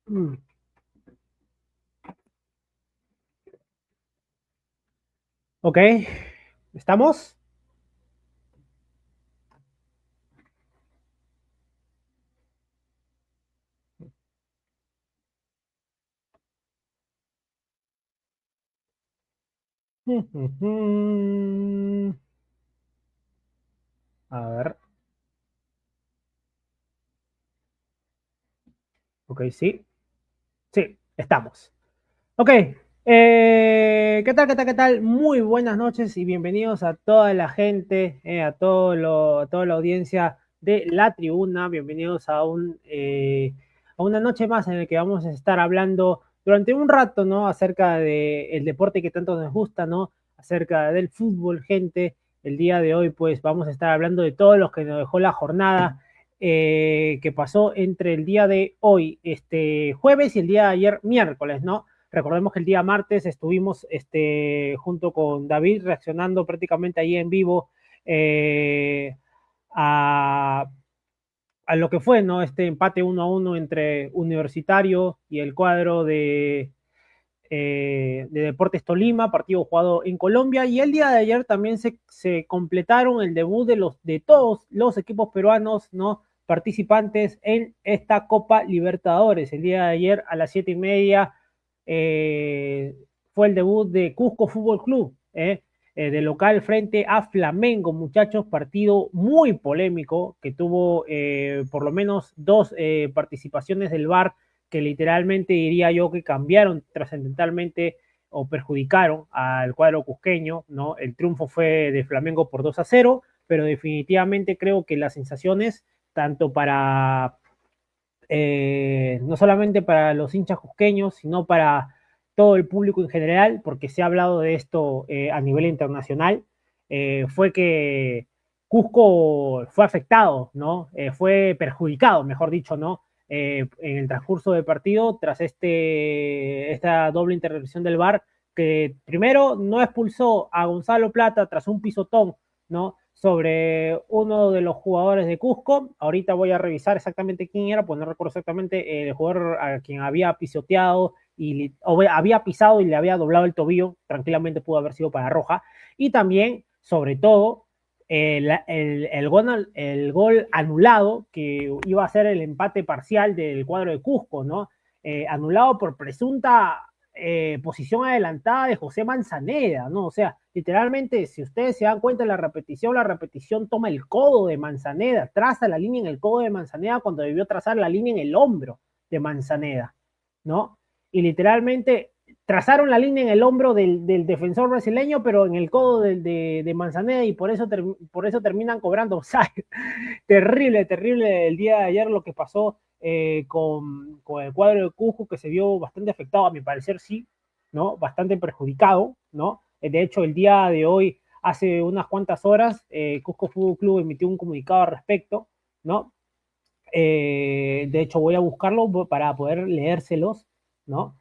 Mm. Ok, ¿estamos? A ver, ok, sí, sí, estamos. Ok, ¿qué tal, qué tal, qué tal? Muy buenas noches y bienvenidos a toda la gente, a toda la audiencia de La Tribuna. Bienvenidos a una noche más en la que vamos a estar hablando durante un rato, ¿no? Acerca del deporte que tanto nos gusta, ¿no? Acerca del fútbol, gente. El día de hoy, pues, vamos a estar hablando de todo lo que nos dejó la jornada que pasó entre el día de hoy, este jueves, y el día de ayer, miércoles, ¿no? Recordemos que el día martes estuvimos junto con David reaccionando prácticamente ahí en vivo eh, a, a, lo que fue, ¿no? Este empate 1-1 entre Universitario y el cuadro de Deportes Tolima, partido jugado en Colombia. Y el día de ayer también se completaron el debut de todos los equipos peruanos, ¿no? Participantes en esta Copa Libertadores. El día de ayer a las 7:30 eh, fue el debut de Cusco Fútbol Club, de local frente a Flamengo, muchachos, partido muy polémico que tuvo por lo menos dos participaciones del VAR que literalmente diría yo que cambiaron trascendentalmente o perjudicaron al cuadro cusqueño, ¿no? El triunfo fue de Flamengo por 2-0, pero definitivamente creo que las sensaciones, tanto para no solamente para los hinchas cusqueños, sino para todo el público en general, porque se ha hablado de esto a nivel internacional, fue que Cusco fue afectado, ¿no? Fue perjudicado, mejor dicho, ¿no? En el transcurso del partido, tras esta doble intervención del VAR, que primero no expulsó a Gonzalo Plata tras un pisotón, ¿no? Sobre uno de los jugadores de Cusco. Ahorita voy a revisar exactamente quién era, pues no recuerdo exactamente el jugador a quien había pisoteado o había pisado y le había doblado el tobillo. Tranquilamente pudo haber sido para roja. Y también, sobre todo, el gol anulado que iba a ser el empate parcial del cuadro de Cusco, ¿no? Anulado por presunta posición adelantada de José Manzaneda, ¿no? O sea, literalmente, si ustedes se dan cuenta en la repetición toma el codo de Manzaneda, traza la línea en el codo de Manzaneda cuando debió trazar la línea en el hombro de Manzaneda, ¿no? Y literalmente trazaron la línea en el hombro del defensor brasileño, pero en el codo de Manzaneda, y por eso terminan cobrando. O sea, terrible, terrible el día de ayer lo que pasó con el cuadro de Cusco, que se vio bastante afectado, a mi parecer sí, ¿no? Bastante perjudicado, ¿no? De hecho, el día de hoy, hace unas cuantas horas, Cusco Fútbol Club emitió un comunicado al respecto, ¿no? De hecho, voy a buscarlo para poder leérselos, ¿no?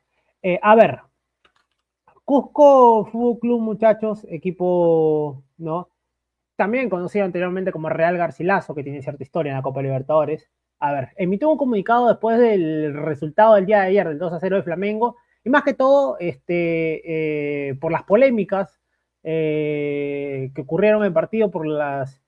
A ver, Cusco Fútbol Club, muchachos, equipo, ¿no? También conocido anteriormente como Real Garcilaso, que tiene cierta historia en la Copa Libertadores. A ver, emitió un comunicado después del resultado del día de ayer, del 2-0 de Flamengo, y más que todo por las polémicas que ocurrieron en el partido, por las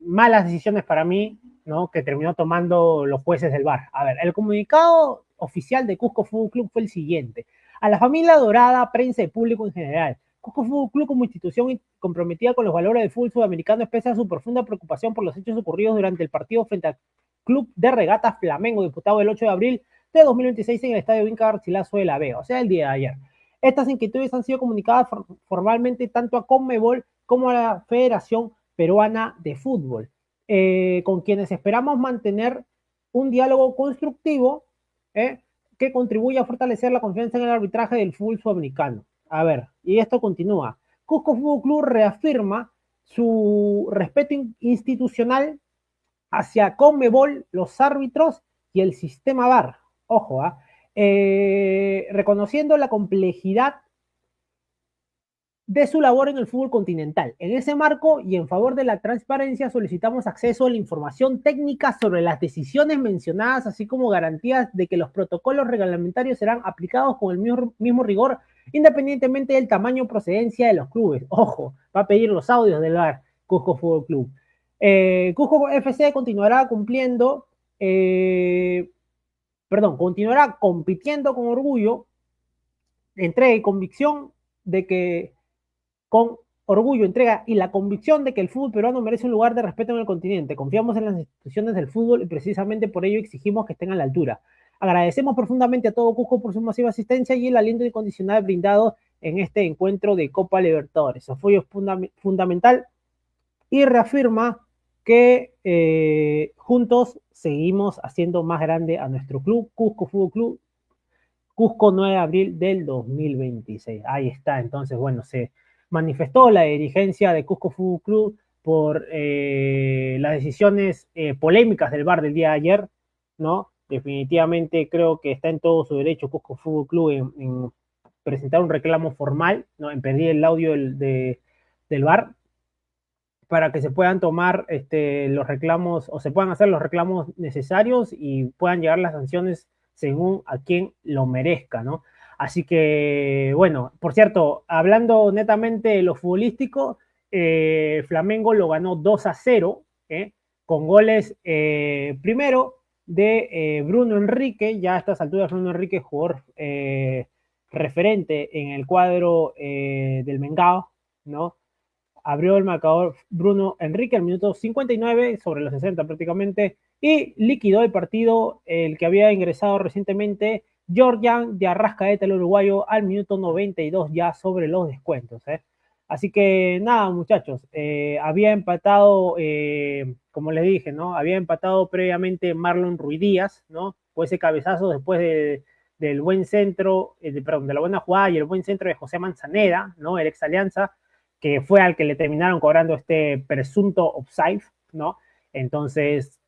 malas decisiones para mí, ¿no? Que terminó tomando los jueces del VAR. A ver, el comunicado oficial de Cusco Fútbol Club fue el siguiente. A la familia dorada, prensa y público en general, Cusco Fútbol Club como institución comprometida con los valores del fútbol sudamericano expresa su profunda preocupación por los hechos ocurridos durante el partido frente al Club de Regatas Flamengo, disputado el 8 de abril de 2026 en el Estadio Inca Garcilaso de la Vega, o sea, el día de ayer. Estas inquietudes han sido comunicadas formalmente tanto a Conmebol como a la Federación Peruana de Fútbol, con quienes esperamos mantener un diálogo constructivo que contribuya a fortalecer la confianza en el arbitraje del fútbol sudamericano. A ver, y esto continúa. Cusco Fútbol Club reafirma su respeto institucional hacia Conmebol, los árbitros y el sistema VAR. Ojo, reconociendo la complejidad de su labor en el fútbol continental. En ese marco y en favor de la transparencia solicitamos acceso a la información técnica sobre las decisiones mencionadas, así como garantías de que los protocolos reglamentarios serán aplicados con el mismo rigor, independientemente del tamaño o procedencia de los clubes. Ojo, va a pedir los audios del VAR, Cusco Fútbol Club. Cusco FC continuará continuará compitiendo con orgullo, entrega y convicción de que con orgullo, entrega y la convicción de que el fútbol peruano merece un lugar de respeto en el continente. Confiamos en las instituciones del fútbol y precisamente por ello exigimos que estén a la altura. Agradecemos profundamente a todo Cusco por su masiva asistencia y el aliento incondicional brindado en este encuentro de Copa Libertadores. Su apoyo es fundamental y reafirma que juntos seguimos haciendo más grande a nuestro club, Cusco Fútbol Club, Cusco 9 de abril del 2026. Ahí está, entonces, bueno, se manifestó la dirigencia de Cusco Fútbol Club por las decisiones polémicas del VAR del día de ayer, ¿no? Definitivamente creo que está en todo su derecho Cusco Fútbol Club en presentar un reclamo formal, ¿no? En pedir el audio del VAR para que se puedan tomar los reclamos o se puedan hacer los reclamos necesarios y puedan llegar las sanciones según a quien lo merezca, ¿no? Así que, bueno, por cierto, hablando netamente de lo futbolístico, Flamengo lo ganó 2-0, con goles primero de Bruno Henrique, ya a estas alturas Bruno Henrique, jugador referente en el cuadro del Mengao, ¿no? Abrió el marcador Bruno Henrique al minuto 59, sobre los 60 prácticamente, y liquidó el partido el que había ingresado recientemente Georgian de Arrascaeta, el uruguayo, al minuto 92 ya sobre los descuentos. Así que nada, muchachos, había empatado, como les dije, ¿no? Había empatado previamente Marlon Ruidíaz, ¿no? Fue ese cabezazo después del buen centro, perdón, de la buena jugada y el buen centro de José Manzaneda, ¿no? El ex Alianza, que fue al que le terminaron cobrando este presunto offside, ¿no? Entonces,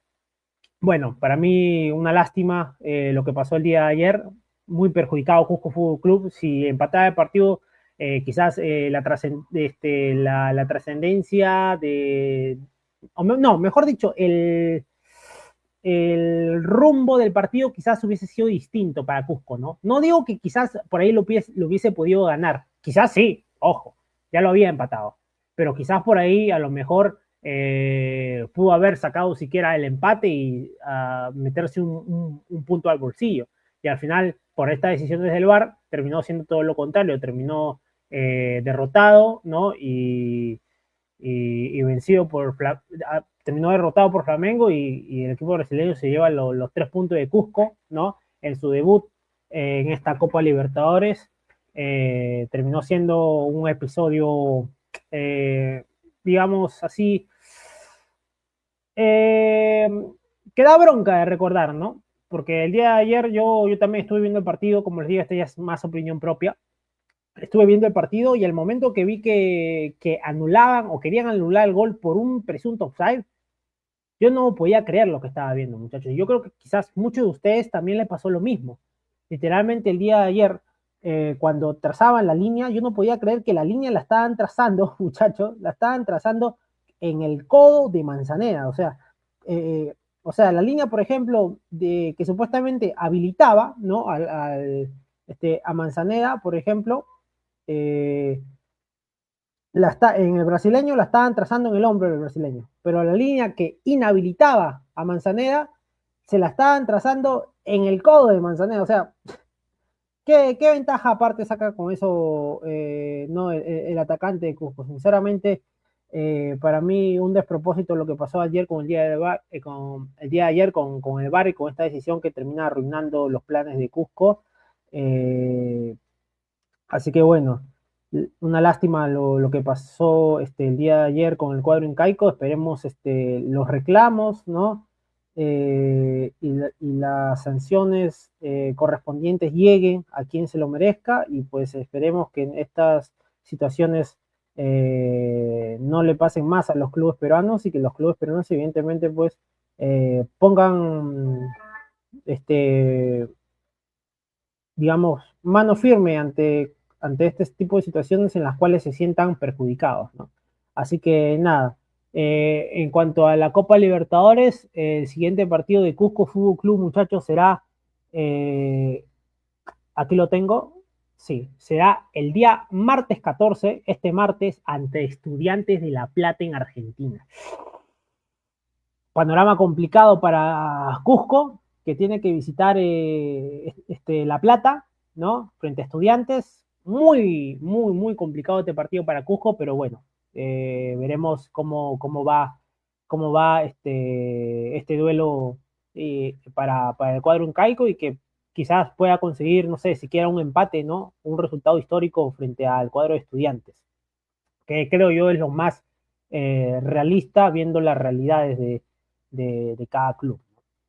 bueno, para mí una lástima lo que pasó el día de ayer, muy perjudicado Cusco Fútbol Club. Si empataba el partido, quizás la trascendencia no, mejor dicho, el rumbo del partido quizás hubiese sido distinto para Cusco, ¿no? No digo que quizás por ahí lo hubiese podido ganar, quizás sí, ojo, ya lo había empatado, pero quizás por ahí a lo mejor pudo haber sacado siquiera el empate y meterse un punto al bolsillo. Y al final, por esta decisión desde el VAR, terminó siendo todo lo contrario, terminó derrotado, ¿no? Y vencido terminó derrotado por Flamengo y el equipo brasileño se lleva los 3 puntos de Cusco, ¿no? En su debut en esta Copa Libertadores. Terminó siendo un episodio, digamos así, que da bronca de recordar, ¿no? Porque el día de ayer yo también estuve viendo el partido, como les digo, esta ya es más opinión propia. Estuve viendo el partido y el momento que vi que anulaban o querían anular el gol por un presunto offside, yo no podía creer lo que estaba viendo, muchachos. Yo creo que quizás muchos de ustedes también les pasó lo mismo. Literalmente el día de ayer, cuando trazaban la línea, yo no podía creer que la línea la estaban trazando, muchachos, la estaban trazando en el codo de Manzaneda. La línea, por ejemplo, que supuestamente habilitaba, ¿no? A Manzaneda, por ejemplo, en el brasileño la estaban trazando en el hombro del brasileño, pero la línea que inhabilitaba a Manzaneda se la estaban trazando en el codo de Manzaneda. O sea, ¿qué ventaja aparte saca con eso no, el atacante de Cusco? Sinceramente, para mí un despropósito lo que pasó ayer con el día de VAR, con el día de ayer con el VAR y con esta decisión que termina arruinando los planes de Cusco. Así que bueno, una lástima lo que pasó el día de ayer con el cuadro incaico. Esperemos los reclamos, ¿no? Y las sanciones correspondientes lleguen a quien se lo merezca y pues esperemos que en estas situaciones no le pasen más a los clubes peruanos y que los clubes peruanos evidentemente pues pongan digamos, mano firme ante este tipo de situaciones en las cuales se sientan perjudicados, ¿no? Así que nada, en cuanto a la Copa Libertadores, el siguiente partido de Cusco Fútbol Club, muchachos, será, aquí lo tengo, sí, será el día martes 14, este martes, ante Estudiantes de La Plata en Argentina. Panorama complicado para Cusco, que tiene que visitar La Plata, ¿no? Frente a Estudiantes. Muy, muy, muy complicado este partido para Cusco, pero bueno, veremos cómo va este duelo para el cuadro incaico y que quizás pueda conseguir, no sé, siquiera un empate, ¿no? Un resultado histórico frente al cuadro de Estudiantes, que creo yo es lo más realista viendo las realidades de cada club.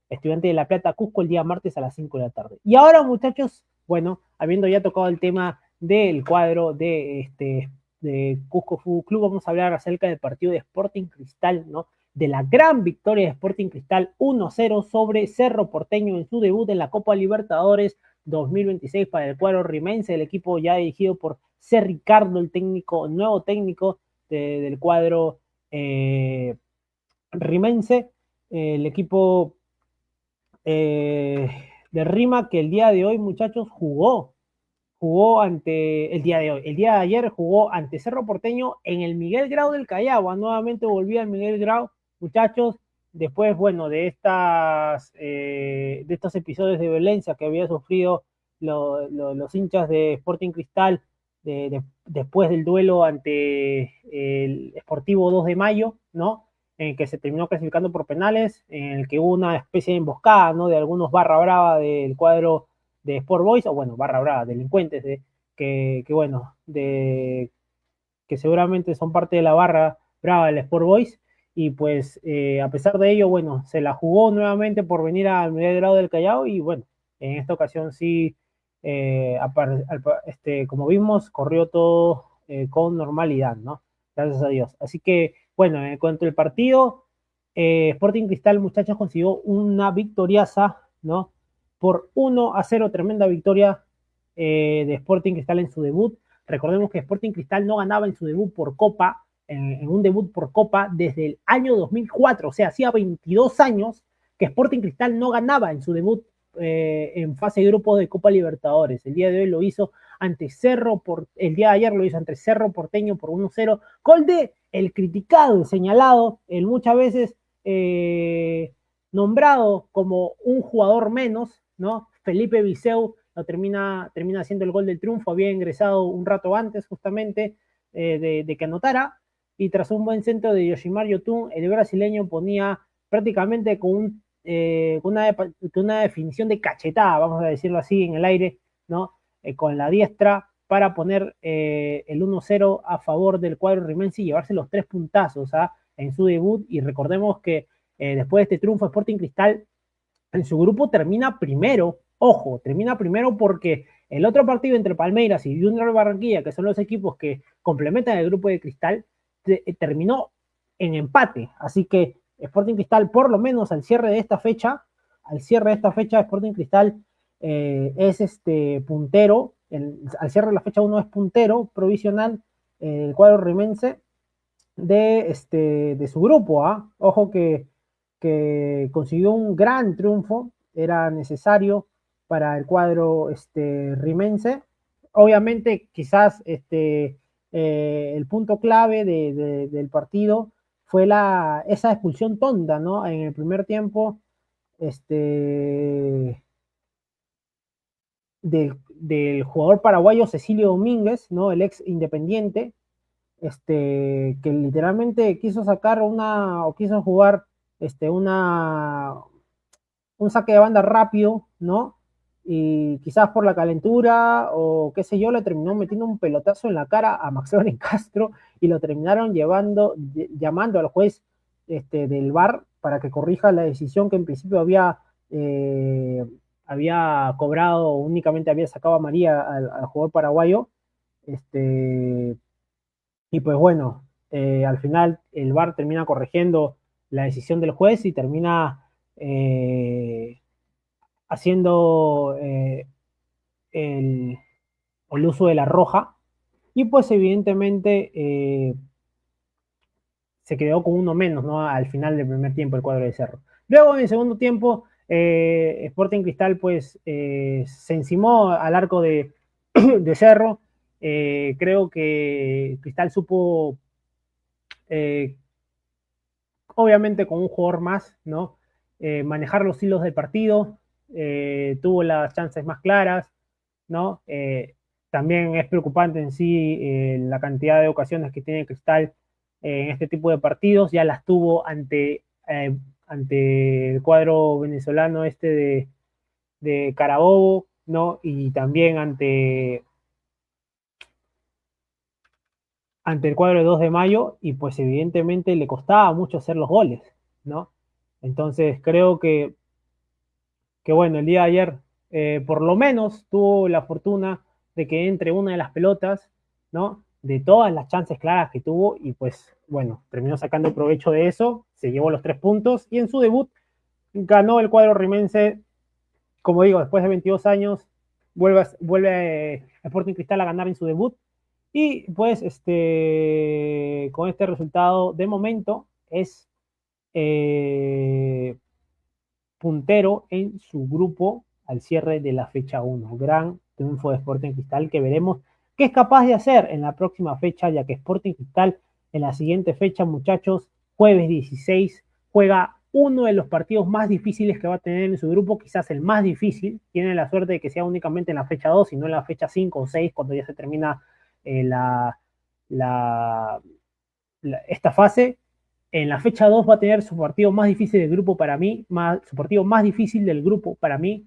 Estudiante de La Plata, Cusco, el día martes a las 5 de la tarde. Y ahora, muchachos, bueno, habiendo ya tocado el tema del cuadro de Cusco Fútbol Club, vamos a hablar acerca del partido de Sporting Cristal, ¿no? De la gran victoria de Sporting Cristal 1-0 sobre Cerro Porteño en su debut en la Copa Libertadores 2026 para el cuadro rimense, el equipo ya dirigido por C. Ricardo, el técnico, nuevo técnico del cuadro rimense, el equipo de Rima que el día de hoy, muchachos, jugó ante el día de hoy, el día de ayer jugó ante Cerro Porteño en el Miguel Grau del Callao, nuevamente volvió al Miguel Grau, muchachos, después, bueno, de estos episodios de violencia que había sufrido los hinchas de Sporting Cristal después del duelo ante el Sportivo 2 de Mayo, ¿no? En el que se terminó clasificando por penales, en el que hubo una especie de emboscada, ¿no? De algunos barra brava del cuadro de Sport Boys, o bueno, barra brava, delincuentes, bueno, que seguramente son parte de la barra brava del Sport Boys, y pues a pesar de ello, bueno, se la jugó nuevamente por venir al Miguel Grau del Callao, y bueno, en esta ocasión sí, como vimos, corrió todo con normalidad, ¿no? Gracias a Dios. Así que, bueno, en cuanto al partido, Sporting Cristal, muchachos, consiguió una victoriaza, ¿no? Por 1-0, tremenda victoria de Sporting Cristal en su debut. Recordemos que Sporting Cristal no ganaba en su debut por Copa, en un debut por Copa desde el año 2004, o sea, hacía 22 años que Sporting Cristal no ganaba en su debut en fase de grupos de Copa Libertadores. El día de hoy lo hizo ante el día de ayer lo hizo ante Cerro Porteño por 1-0, gol de el criticado, el señalado, el muchas veces nombrado como un jugador menos, ¿no? Felipe Viseu termina haciendo el gol del triunfo, había ingresado un rato antes justamente de que anotara, y tras un buen centro de Yoshimar Yotun, el brasileño ponía prácticamente con una definición de cachetada, vamos a decirlo así, en el aire, ¿no? Con la diestra para poner el 1-0 a favor del cuadro rimense y llevarse los 3 puntazos en su debut. Y recordemos que después de este triunfo, Sporting Cristal en su grupo termina primero. Ojo, termina primero porque el otro partido entre Palmeiras y Junior Barranquilla, que son los equipos que complementan el grupo de Cristal, terminó en empate. Así que Sporting Cristal, por lo menos al cierre de esta fecha, Sporting Cristal es puntero, al cierre de la fecha 1 es puntero provisional, el cuadro rimense de su grupo. Ojo que consiguió un gran triunfo, era necesario para el cuadro rimense. Obviamente, quizás el punto clave del partido fue esa expulsión tonta, ¿no? En el primer tiempo, del jugador paraguayo Cecilio Domínguez, ¿no? El ex Independiente, que literalmente quiso sacar o quiso jugar este, una, un saque de banda rápido, ¿no? Y quizás por la calentura o qué sé yo, le terminó metiendo un pelotazo en la cara a Max Loren Castro y lo terminaron llamando al juez del VAR para que corrija la decisión que en principio había cobrado, únicamente había sacado a María al jugador paraguayo. Y pues bueno, al final el VAR termina corrigiendo la decisión del juez y termina haciendo el, el uso de la roja, y pues evidentemente se quedó con uno menos, ¿no? Al final del primer tiempo el cuadro de Cerro. Luego en el segundo tiempo, Sporting Cristal pues se encimó al arco de Cerro. Creo que Cristal supo, eh, obviamente con un jugador más, ¿no? Manejar los hilos del partido, tuvo las chances más claras, ¿no? También es preocupante en sí la cantidad de ocasiones que tiene Cristal en este tipo de partidos, ya las tuvo ante el cuadro venezolano de Carabobo, ¿no? Y también ante el cuadro de 2 de mayo, y pues evidentemente le costaba mucho hacer los goles, ¿no? Entonces creo que bueno, el día de ayer por lo menos tuvo la fortuna de que entre una de las pelotas, ¿no? De todas las chances claras que tuvo, y pues bueno, terminó sacando provecho de eso, se llevó los 3 puntos, y en su debut ganó el cuadro rimense, como digo, después de 22 años, vuelve Sporting Cristal a ganar en su debut, y pues con este resultado de momento es eh, puntero en su grupo al cierre de la fecha 1. Gran triunfo de Sporting Cristal que veremos qué es capaz de hacer en la próxima fecha, ya que Sporting Cristal en la siguiente fecha, muchachos, jueves 16, juega uno de los partidos más difíciles que va a tener en su grupo, quizás el más difícil. Tiene la suerte de que sea únicamente en la fecha 2 y no en la fecha 5 o 6, cuando ya se termina la, la, esta fase. En la fecha 2 va a tener su partido más difícil del grupo para mí, su partido más difícil del grupo para mí,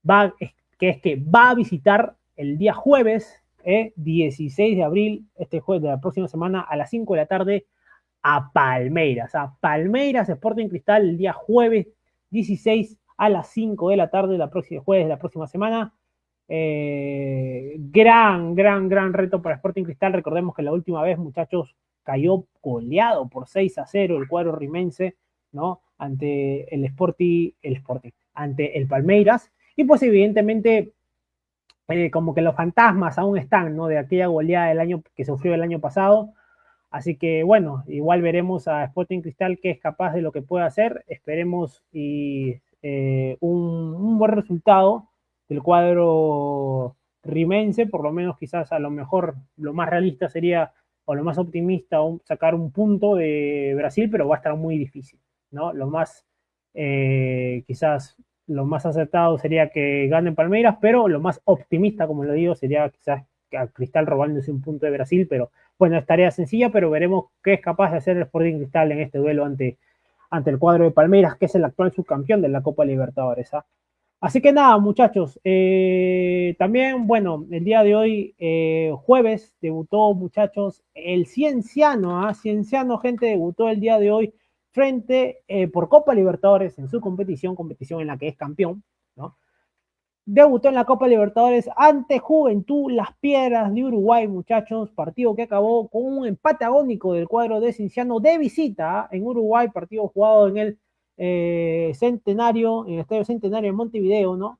va, que va a visitar el día jueves, 16 de abril, este jueves de la próxima semana, a las 5 de la tarde, a Palmeiras. A Palmeiras Sporting Cristal el día jueves 16 a las 5 de la tarde, jueves de la próxima semana. Gran reto para Sporting Cristal. Recordemos que la última vez, muchachos, cayó goleado por 6-0 el cuadro rimense, ¿no? Ante ante el Palmeiras. Y pues evidentemente, como que los fantasmas aún están, ¿no? De aquella goleada del año que sufrió el año pasado. Así que bueno, igual veremos a Sporting Cristal que es capaz de lo que puede hacer. Esperemos un buen resultado del cuadro rimense, por lo menos quizás a lo mejor lo más realista sería, o lo más optimista, sacar un punto de Brasil, pero va a estar muy difícil, ¿no? Quizás lo más acertado sería que gane Palmeiras, pero lo más optimista, como lo digo, sería quizás a Cristal robándose un punto de Brasil, pero bueno, es tarea sencilla, pero veremos qué es capaz de hacer el Sporting Cristal en este duelo ante el cuadro de Palmeiras, que es el actual subcampeón de la Copa Libertadores. ¿Ah? Así que nada, muchachos. También, bueno, el día de hoy, jueves, debutó, muchachos, el Cienciano. Cienciano, gente, debutó el día de hoy por Copa Libertadores en su competición en la que es campeón, ¿no? Debutó en la Copa Libertadores ante Juventud Las Piedras de Uruguay, muchachos. Partido que acabó con un empate agónico del cuadro de Cienciano de visita en Uruguay. Partido jugado en el Centenario, en el Estadio Centenario en Montevideo, ¿no?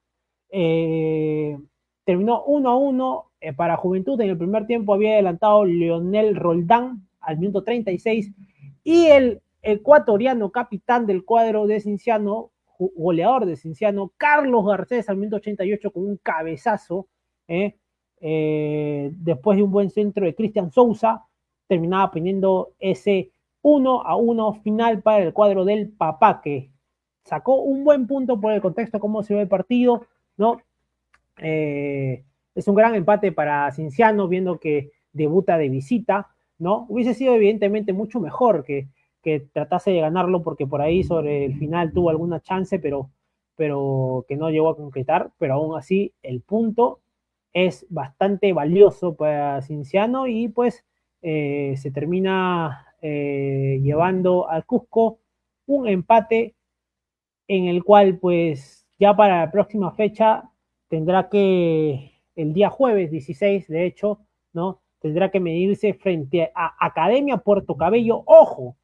Terminó 1-1 para Juventud. En el primer tiempo había adelantado Leonel Roldán al minuto 36 y el ecuatoriano capitán del cuadro de Cienciano, goleador de Cienciano, Carlos Garcés al minuto 88 con un cabezazo, después de un buen centro de Cristian Souza, terminaba poniendo ese 1-1 final para el cuadro del Papá, que sacó un buen punto por el contexto, cómo se ve el partido, ¿no? Es un gran empate para Cienciano, viendo que debuta de visita, ¿no? Hubiese sido evidentemente mucho mejor que tratase de ganarlo, porque por ahí sobre el final tuvo alguna chance, pero que no llegó a concretar, pero aún así el punto es bastante valioso para Cinciano, y pues se termina llevando al Cusco un empate en el cual pues ya para la próxima fecha tendrá que, el día jueves 16 de hecho, ¿no? Tendrá que medirse frente a Academia Puerto Cabello. Ojo,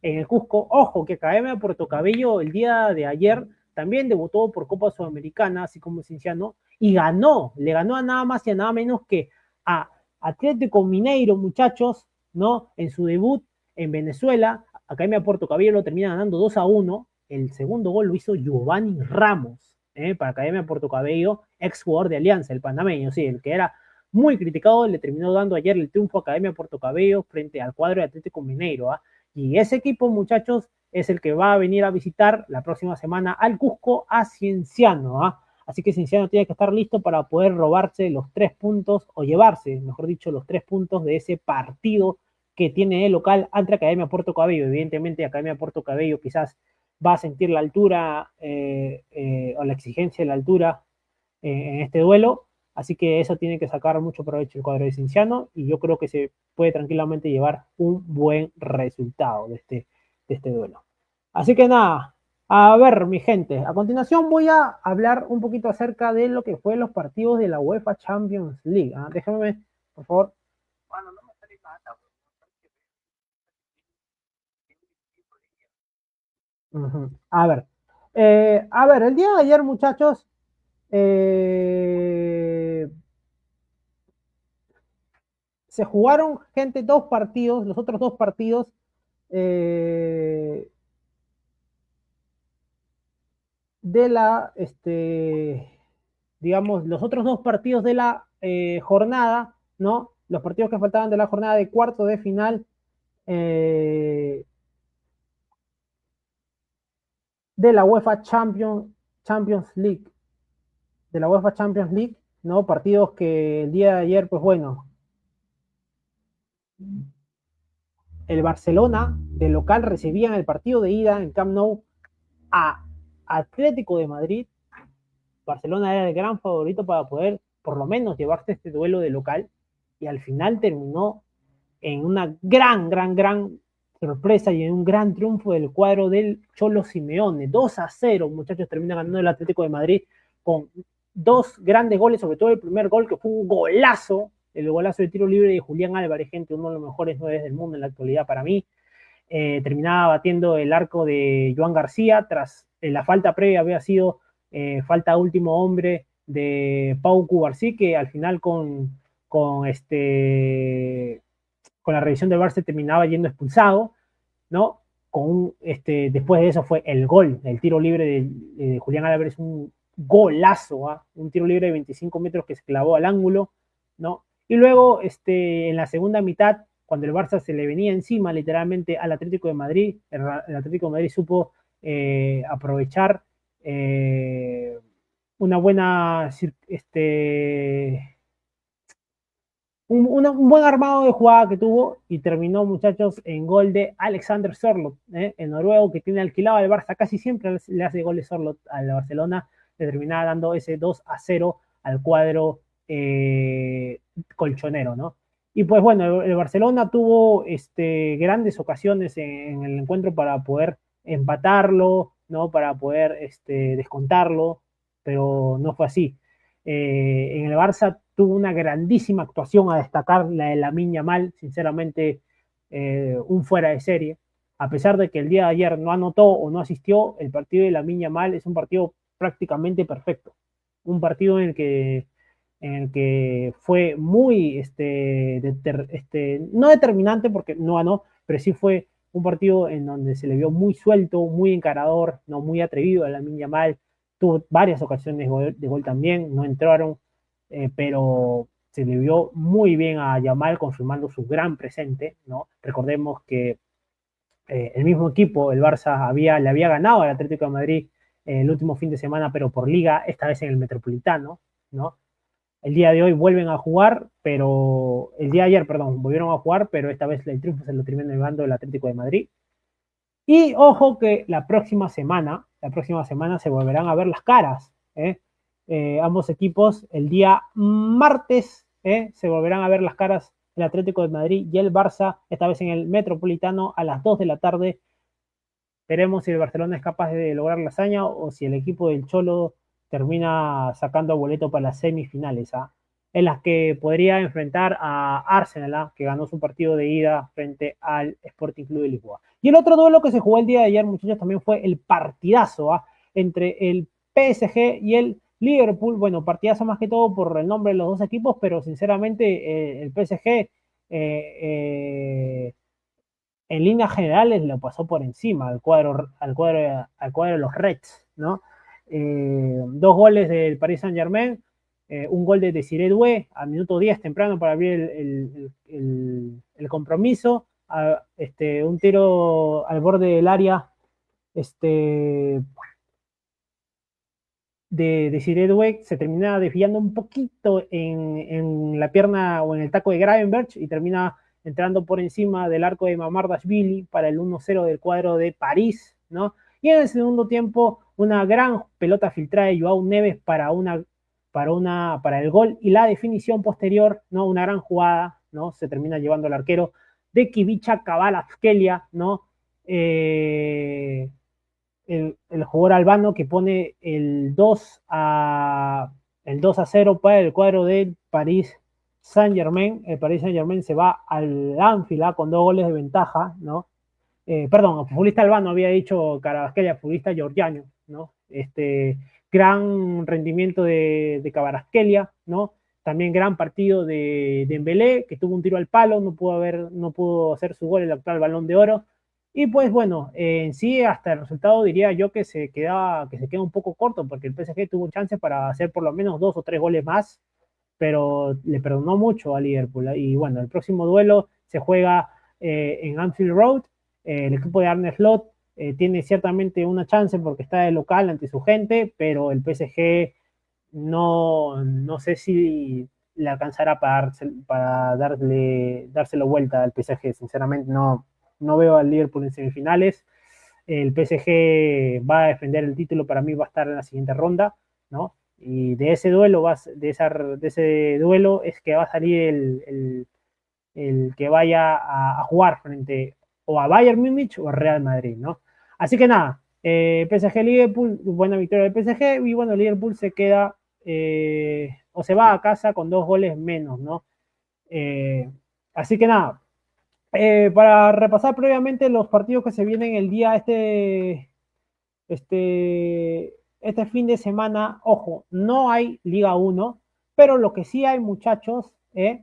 en el Cusco, ojo, que Academia Puerto Cabello el día de ayer también debutó por Copa Sudamericana, así como Cinciano, y ganó, le ganó a nada más y a nada menos que a Atlético Mineiro, muchachos, ¿no? En su debut en Venezuela, Academia Puerto Cabello lo termina ganando 2-1. El segundo gol lo hizo Giovanni Ramos, para Academia Puerto Cabello, ex jugador de Alianza, el panameño, sí, el que era muy criticado, le terminó dando ayer el triunfo a Academia Puerto Cabello frente al cuadro de Atlético Mineiro. Y ese equipo, muchachos, es el que va a venir a visitar la próxima semana al Cusco a Cienciano. Así que Cienciano tiene que estar listo para poder robarse los 3 puntos, o llevarse, mejor dicho, los 3 puntos de ese partido que tiene el local ante Academia Puerto Cabello. Evidentemente, Academia Puerto Cabello quizás va a sentir la altura o la exigencia de la altura en este duelo, así que eso tiene que sacar mucho provecho el cuadro de Cienciano, y yo creo que se puede tranquilamente llevar un buen resultado de este duelo. Así que nada, a ver, mi gente, a continuación voy a hablar un poquito acerca de lo que fue los partidos de la UEFA Champions League. Déjame, por favor. Bueno, no me sale nada. A ver, el día de ayer, muchachos, se jugaron, gente, dos partidos, los otros dos partidos, de la, digamos, los otros dos partidos de la jornada, ¿no? Los partidos que faltaban de la jornada de cuarto de final de la UEFA Champions League, de la UEFA Champions League, ¿no? Partidos que el día de ayer, pues bueno, el Barcelona de local recibía en el partido de ida en Camp Nou a Atlético de Madrid. Barcelona era el gran favorito para poder por lo menos llevarse este duelo de local, y al final terminó en una gran sorpresa y en un gran triunfo del cuadro del Cholo Simeone. 2-0, muchachos, termina ganando el Atlético de Madrid con dos grandes goles, sobre todo el primer gol, que fue un golazo, el golazo de tiro libre de Julián Álvarez, gente, uno de los mejores 9 del mundo en la actualidad para mí. Terminaba batiendo el arco de Joan García, tras la falta previa había sido falta último hombre de Pau Cubarsí, que al final con la revisión del Barça terminaba yendo expulsado, ¿no? Después de eso fue el gol, el tiro libre de Julián Álvarez, un golazo, un tiro libre de 25 metros que se clavó al ángulo, ¿no? Y luego, en la segunda mitad, cuando el Barça se le venía encima literalmente al Atlético de Madrid, el Atlético de Madrid supo aprovechar una buena, un buen armado de jugada que tuvo, y terminó, muchachos, en gol de Alexander Sørloth, el noruego, que tiene alquilado al Barça, casi siempre le hace goles Sørloth al Barcelona, le terminaba dando ese 2-0 al cuadro colchonero, ¿no? Y pues bueno, el Barcelona tuvo grandes ocasiones en el encuentro para poder empatarlo, ¿no? Para poder descontarlo, pero no fue así. En el Barça tuvo una grandísima actuación a destacar, la de Lamine Yamal, sinceramente un fuera de serie. A pesar de que el día de ayer no anotó o no asistió, el partido de Lamine Yamal es un partido prácticamente perfecto. Un partido en el que fue muy, no determinante porque no ganó, pero sí fue un partido en donde se le vio muy suelto, muy encarador, no muy atrevido a Lamine Yamal. Tuvo varias ocasiones de gol también, no entraron, pero se le vio muy bien a Yamal, confirmando su gran presente, ¿no? Recordemos que el mismo equipo, el Barça, le había ganado al Atlético de Madrid el último fin de semana, pero por liga, esta vez en el Metropolitano, ¿no? El día de hoy vuelven a jugar, pero el día de ayer, perdón, volvieron a jugar, pero esta vez el triunfo se lo termina llevando el Atlético de Madrid. Y ojo que la próxima semana se volverán a ver las caras. Ambos equipos el día martes se volverán a ver las caras, el Atlético de Madrid y el Barça, esta vez en el Metropolitano a las 2 de la tarde. Veremos si el Barcelona es capaz de lograr la hazaña o si el equipo del Cholo termina sacando boleto para las semifinales, en las que podría enfrentar a Arsenal, que ganó su partido de ida frente al Sporting Club de Lisboa. Y el otro duelo que se jugó el día de ayer, muchachos, también fue el partidazo entre el PSG y el Liverpool, bueno, partidazo más que todo por el nombre de los dos equipos, pero sinceramente el PSG en líneas generales lo pasó por encima al cuadro de los Reds, ¿no? Dos goles del Paris Saint-Germain, un gol de Desiré Doué a minuto 10 temprano para abrir el compromiso, un tiro al borde del área este, de Desiré Doué se termina desviando un poquito en la pierna o en el taco de Gravenberch y termina entrando por encima del arco de Mamardashvili para el 1-0 del cuadro de París, ¿no? Y en el segundo tiempo, una gran pelota filtrada de Joao Neves para el gol y la definición posterior, ¿no? Una gran jugada, ¿no? Se termina llevando el arquero de Kivicha Kvaratskhelia, ¿no? El jugador albano que pone el 2-0 para el cuadro del Paris Saint-Germain. El Paris Saint-Germain se va al Anfield con 2 goles de ventaja, ¿no? Perdón, futbolista albano había dicho Kvaratskhelia, futbolista georgiano, ¿no? Gran rendimiento de Kvaratskhelia, ¿no? También gran partido de Dembélé, que tuvo un tiro al palo, no pudo hacer su gol, el actual Balón de Oro. Y pues bueno, en sí hasta el resultado diría yo que se queda un poco corto, porque el PSG tuvo chances para hacer por lo menos 2 o 3 goles más, pero le perdonó mucho a Liverpool. Y bueno, el próximo duelo se juega en Anfield Road. El equipo de Arne Slot tiene ciertamente una chance porque está de local ante su gente, pero el PSG no sé si le alcanzará para dárselo vuelta al PSG. Sinceramente, no veo al Liverpool en semifinales. El PSG va a defender el título, para mí va a estar en la siguiente ronda, ¿no? Y de ese duelo, es que va a salir el que vaya a jugar frente o a Bayern Múnich o a Real Madrid, ¿no? Así que nada, PSG Liverpool, buena victoria del PSG, y bueno, Liverpool se queda o se va a casa con 2 goles menos, ¿no? Eh, Así que nada, para repasar previamente los partidos que se vienen el día este fin de semana, ojo, no hay Liga 1, pero lo que sí hay, muchachos, es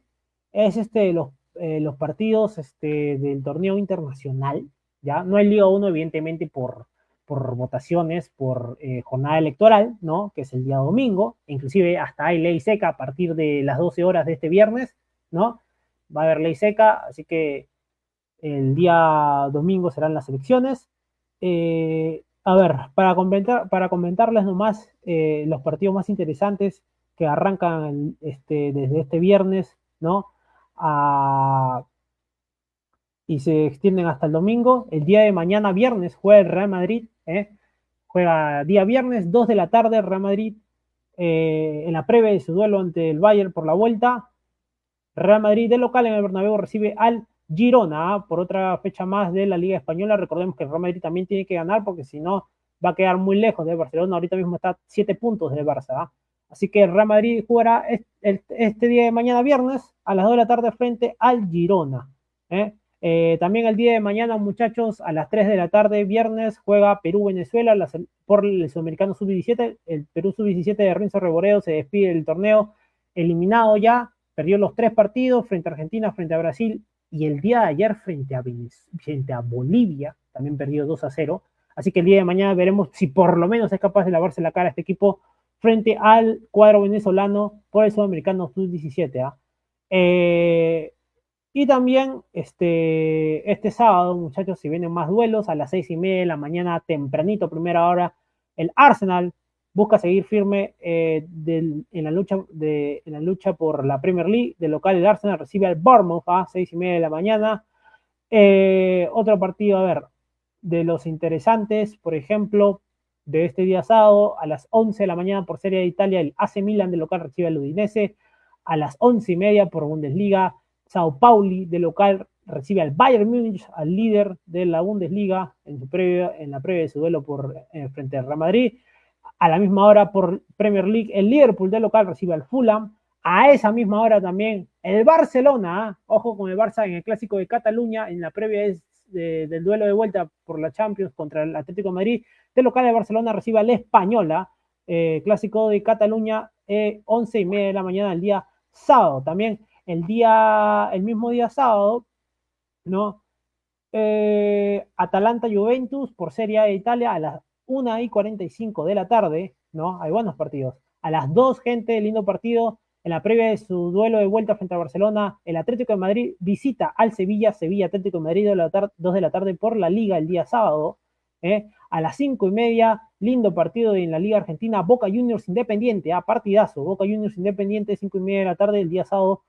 los partidos del torneo internacional, ¿ya? No hay Liga 1, evidentemente, por votaciones, por jornada electoral, ¿no? Que es el día domingo, inclusive hasta hay ley seca a partir de las 12 horas de este viernes, ¿no? Va a haber ley seca, así que el día domingo serán las elecciones. A ver, para comentarles nomás los partidos más interesantes que arrancan desde este viernes, ¿no? A, y se extienden hasta el domingo. El día de mañana, viernes, juega el Real Madrid, juega día viernes, 2 de la tarde, Real Madrid, en la previa de su duelo ante el Bayern por la vuelta. Real Madrid de local en el Bernabéu recibe al Girona por otra fecha más de la Liga Española. Recordemos que el Real Madrid también tiene que ganar porque si no va a quedar muy lejos del Barcelona. Ahorita mismo está 7 puntos del Barça. Así que el Real Madrid jugará este día de mañana viernes a las 2 de la tarde frente al Girona. También el día de mañana, muchachos, a las 3 de la tarde, viernes, juega Perú-Venezuela por el Sudamericano Sub-17. El Perú Sub-17 de Renzo Reboreo se despide del torneo eliminado ya. Perdió los 3 partidos frente a Argentina, frente a Brasil y el día de ayer frente a Bolivia, también perdió 2-0. Así que el día de mañana veremos si por lo menos es capaz de lavarse la cara a este equipo frente al cuadro venezolano por el Sudamericano Sub-17. Y también este sábado, muchachos, si vienen más duelos, a las 6:30 de la mañana, tempranito, primera hora, el Arsenal busca seguir firme en la lucha por la Premier League. De local, el Arsenal recibe al Bournemouth a 6:30 de la mañana. Otro partido, a ver, de los interesantes, por ejemplo, de este día sábado, a las 11 de la mañana por Serie de Italia, el AC Milan de local recibe al Udinese. A las 11:30 por Bundesliga, Sao Pauli de local recibe al Bayern Múnich, al líder de la Bundesliga, en la previa de su duelo frente al Real Madrid. A la misma hora por Premier League, el Liverpool de local recibe al Fulham. A esa misma hora también el Barcelona, ojo con el Barça en el Clásico de Cataluña, en la previa del duelo de vuelta por la Champions contra el Atlético de Madrid. De local, el Barcelona recibe al Española. Clásico de Cataluña, 11:30 de la mañana el día sábado. También el mismo día sábado, ¿no? Atalanta-Juventus por Serie A de Italia a las 1:45 de la tarde, ¿no? Hay buenos partidos. A las 2, gente, lindo partido. En la previa de su duelo de vuelta frente a Barcelona, el Atlético de Madrid visita al Sevilla, Sevilla-Atlético de Madrid, 2 de la tarde por la Liga el día sábado. A las 5:30, lindo partido en la Liga Argentina, Boca Juniors Independiente, partidazo, Boca Juniors Independiente, 5:30 de la tarde el día sábado,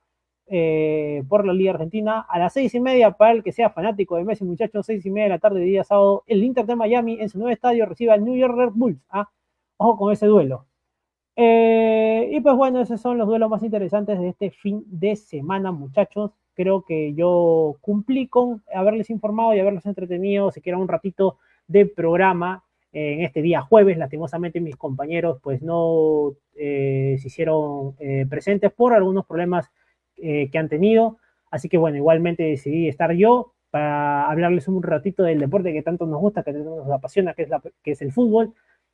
por la Liga Argentina. A las 6:30, para el que sea fanático de Messi, muchachos, 6:30 de la tarde de día sábado, el Inter de Miami en su nuevo estadio recibe al New York Red Bulls. Ojo con ese duelo. Y pues bueno, esos son los duelos más interesantes de este fin de semana, muchachos. Creo que yo cumplí con haberles informado y haberlos entretenido, siquiera un ratito de programa en este día jueves. Lastimosamente mis compañeros pues no se hicieron presentes por algunos problemas que han tenido. Así que bueno, igualmente decidí estar yo para hablarles un ratito del deporte que tanto nos gusta, que tanto nos apasiona, que es el fútbol.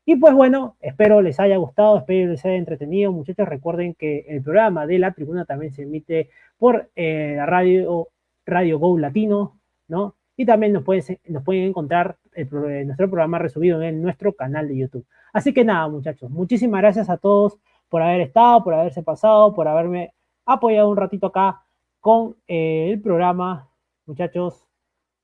Y pues bueno, espero les haya gustado, espero les haya entretenido. Muchachos, recuerden que el programa de La Tribuna también se emite por la Radio Go Latino, ¿no? Y también nos pueden encontrar nuestro programa resubido en nuestro canal de YouTube. Así que nada, muchachos, muchísimas gracias a todos por haber estado, por haberse pasado, por haberme apoyado un ratito acá con el programa. Muchachos,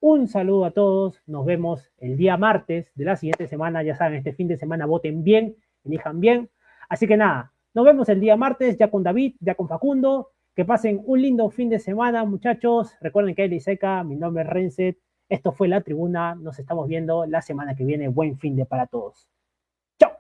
un saludo a todos, nos vemos el día martes de la siguiente semana. Ya saben, este fin de semana voten bien, elijan bien. Así que nada, nos vemos el día martes ya con David, ya con Facundo. Que pasen un lindo fin de semana, muchachos. Recuerden que es Seca, mi nombre es Renset. Esto fue La Tribuna, nos estamos viendo la semana que viene. Buen fin de para todos. Chao.